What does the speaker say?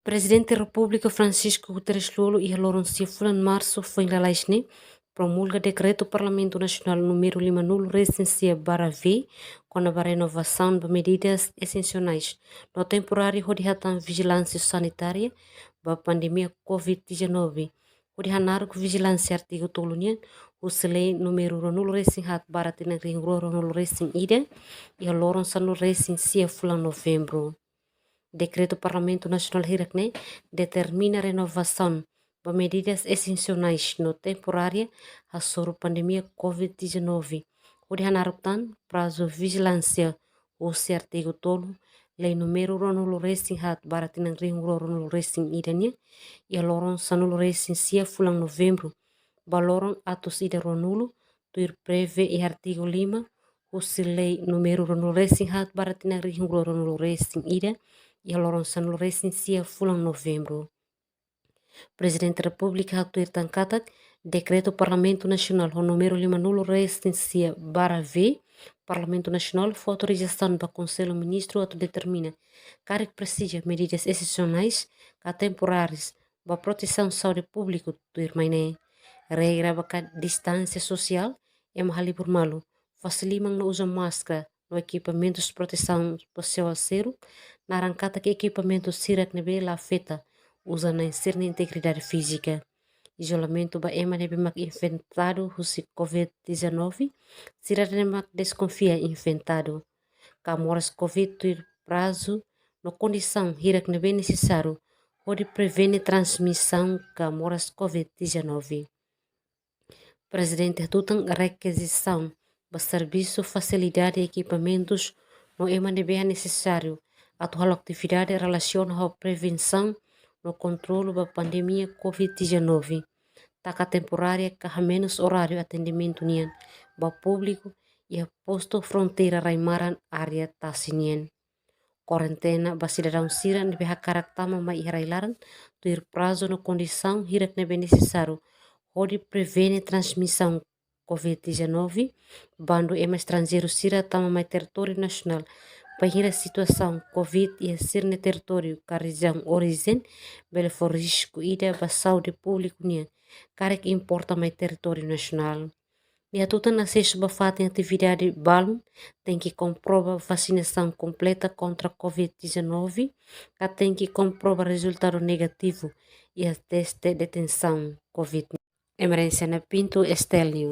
Presidente da República Francisco Guterres Lolo e Lourenço Fulan Março foi em promulga decreto Parlamento Nacional número 50 recensia /V com a renovação de medidas essenciais no temporário de vigilância sanitária da pandemia COVID-19. O de vigilância artigo tolunya o lei número 9 recém baratina ringro 9 recém ida e a Lourenço recensia Fulan novembro. Decreto Parlamento Nacional Hirakne determina a renovação de medidas essenciais no temporária sobre a pandemia COVID-19. O de Hanarutan, prazo vigilância, o artigo tolo, lei número ronolo racing hat baratinang ring ronolo racing idania, e a loron sanolo racing sia fulang novembro, baloron atos ida ronolo, tuir preve e artigo 5, o lei número ronolo racing hat baratinang ring ronolo racing ida, e a Lourenço recensia fulang novembro. Presidente da República Arthur Tancatak, decreto Parlamento Nacional o número 50 recensia /V, Parlamento Nacional foi autorização para Conselho Ministro autodetermina que precisa medidas excepcionais que temporárias para proteção saúde pública do irmãe. Regra para distância social é mahali por malo, facilitam não usa máscara no equipamentos de proteção pessoal zero, na arrancada que equipamento sirak nebe la afeta, usa na inserna integridade física. Isolamento ba ema nebe mak infectado husi COVID-19, sirak nebe mak desconfia infectado. Camoras COVID tuir prazo, no condição hirak nebe necessário, pode prevenir transmissão camoras COVID-19. Presidente tutan requisição para serviço, facilidade e equipamentos no MNB é necessário atuar atividade relacionada à prevenção no controle da pandemia COVID-19. Taca temporária que menos horário atendimento nian para público e a posto fronteira raimaran área tassinien. Quarentena para cidadão sira nebe hakaratama mai irailaran tuir prazo no condição hirak nebe necessário pode prevenir transmissão COVID-19, bando ema estrangeiro sira tama mai território nacional, para a situação COVID e a ser no território da região origem, bele for risco ida para saúde pública nia, cara que importa mais território nacional. E a tudo acesso para fazer atividade balon, tem que comprovar vacinação completa contra COVID-19, que tem que comprovar resultado negativo e a teste de detenção COVID. Emerência na Pinto Estélio.